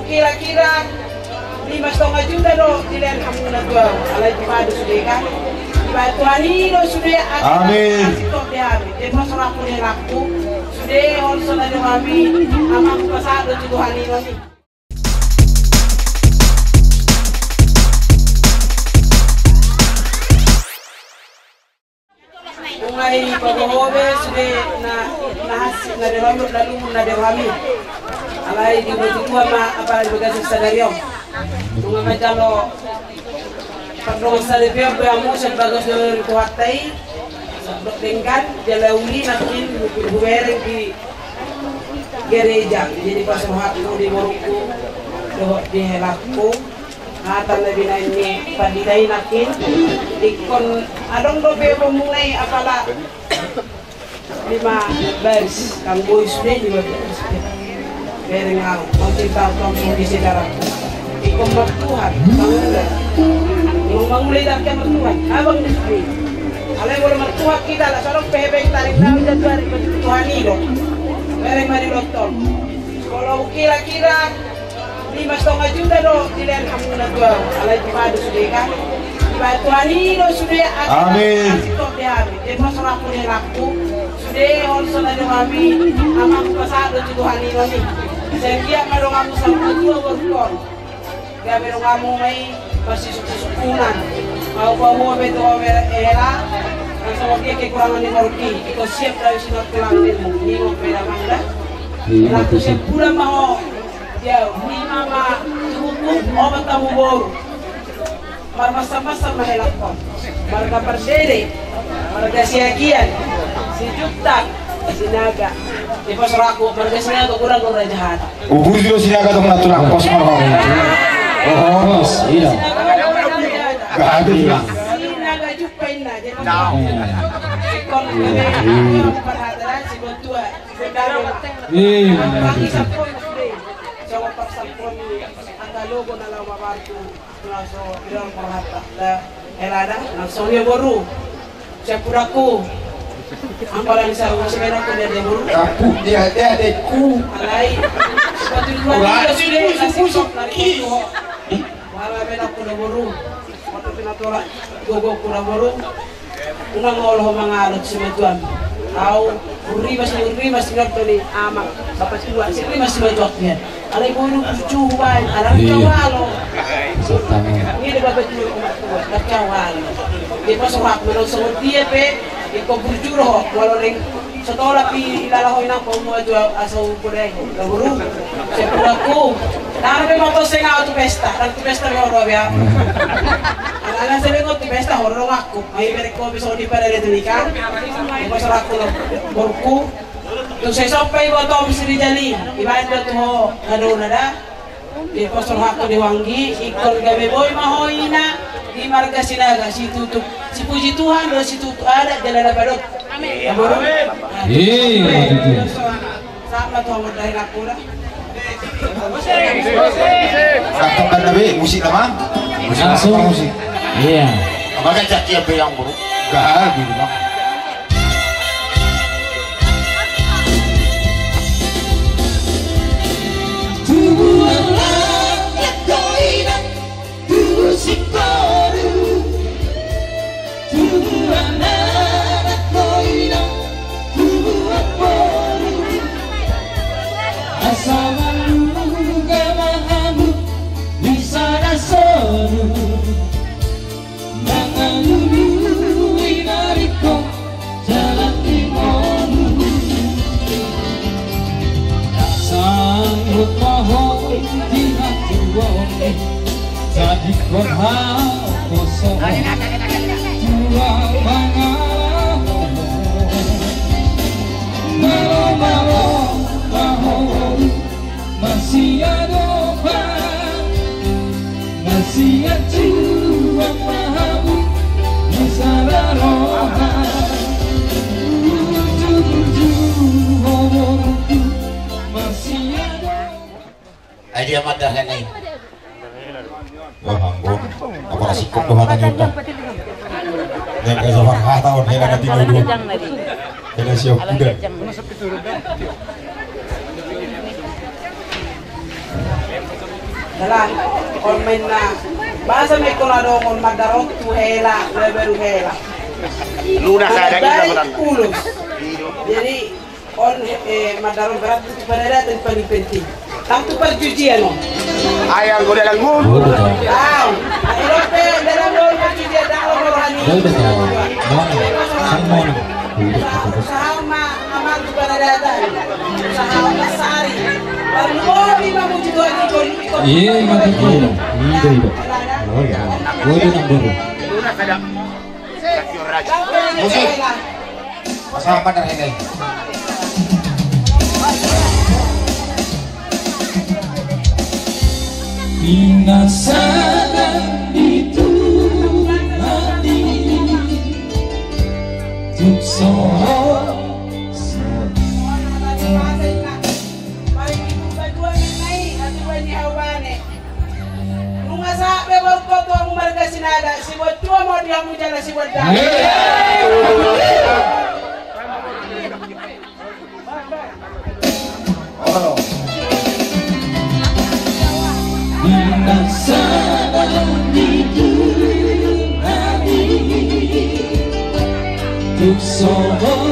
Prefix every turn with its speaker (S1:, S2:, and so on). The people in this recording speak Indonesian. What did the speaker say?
S1: kira-kira 5,5 juta do dilen hamuna dua alai padu sudah kan Tuhan ini sudah
S2: amin
S1: dia masalah punya laku sudah also dari kami amak pasado Tuhan ini mulai paghobe sudah nahasi na dewami lalu na dewami alai di butuh apa bekas sadariom tunga majalo pagdong sadariom bamu sebagai seorang kuatai dengan jalauli nakin bubereng di gereja jadi pasal di Moroko di Helakku Hatan na binayni padiday nakin ikon adong dobe mulai apala 5 baris kang boys de 5 baris bereng ang kontinta tong di sekarang ikon magtuhan pangulan yung mangulay dak ka magtuhan abang display alay wala magtuhan kita la sarong pehebeng tarik na jadwal magtuhan nilo bereng marilotol kalau kira-kira 5,5 juta do dilen hamuna dua alai padu sudah kan Tuhan ini sudah
S2: amin
S1: dia masalah punya laku sudah also dari kami amak pasado Tuhan ini sehingga merong kamu sama dua berkon gak merong kamu may pasti sukunan mau bawa betul era sama dia kekurangan di Morki ikut siap dari sinar tulang ilmu ini mau beda mangga laku sepuluh mau ya, ni mama hukum obat tamu bor. Marmasa-masa mahelakon. Marga perdere, marga siagian, si Jukta, si Naga. Di pos raku, marga sinaga kurang jahat.
S2: Ubur dulu sinaga dong naturak pos mau. Oh, iya. Gak ada juga.
S1: Sinaga jupain na, jadi kon perhatian si Botua, si Bedaro. Jawa Paksapon Angkalogo na lang mabarko so ilang perhata la elada langsung dia baru saya puraku ang palang sa usimena ko dia baru
S2: aku dia adekku
S1: alai sepatu dua sudah kasih sok lari ko wala mena ko na baru waktu pinatola gogo ko na baru unang ngoloh mangarot si Meduan au urimas ngerto ni amak bapak dua si urimas si Meduan alay bulu cucuan alang kawalo ini di babat dulu umat tua dak kawalo di pasurak menurut semua dia pe iko burjuro walau ring setelah pi ilalahoy na ko mo jua asaw pudeng guru sepulaku narbe mo to senga tu pesta horo ya ana sebe ko tu pesta horo aku ay bere ko biso di para de tulikan di pasurak ko borku yung sa isopay mo ito ang sirijali ibahin na ito mo na da di pastor hako di Wanggi ikon gabi boy mahoy na di marga sinaga si tutup si puji Tuhan do si tutup ada jalan padot amin sama tuh mau dari aku lah
S2: katakan nabi musik nama musik
S3: iya
S2: apakah jaki apa yang buruk gak gitu bang
S3: Jadi korhaposo tua mangalo malo masih ada masih ada mahamu masalah roha masih ada
S2: idea madah ini wah anggun apa sikap bahannya udah dan ke zaman tahun ini nanti dulu ini siap udah
S1: dalam on menna bahasa me kono do on madarok tu hela leberu hela
S4: Luna sadang ila
S1: ulus jadi on madarok berat tu pada dan paling penting tam tu perjudian no
S4: ayang ko dalang mo
S1: Erope dalam lor perjudian dalam rohani sama amal kepada datang usaha besari baru lima wujud ikon
S3: Iya, mati kilo. Iya. Oh ya. Boleh nambah.
S4: Luna sadang
S2: Musik. Pasang apa dari ini?
S3: Binasakan itu hati untuk seorang
S1: si buat tua mau dia mujana si buat dah.
S3: binasakan itu hati untuk seorang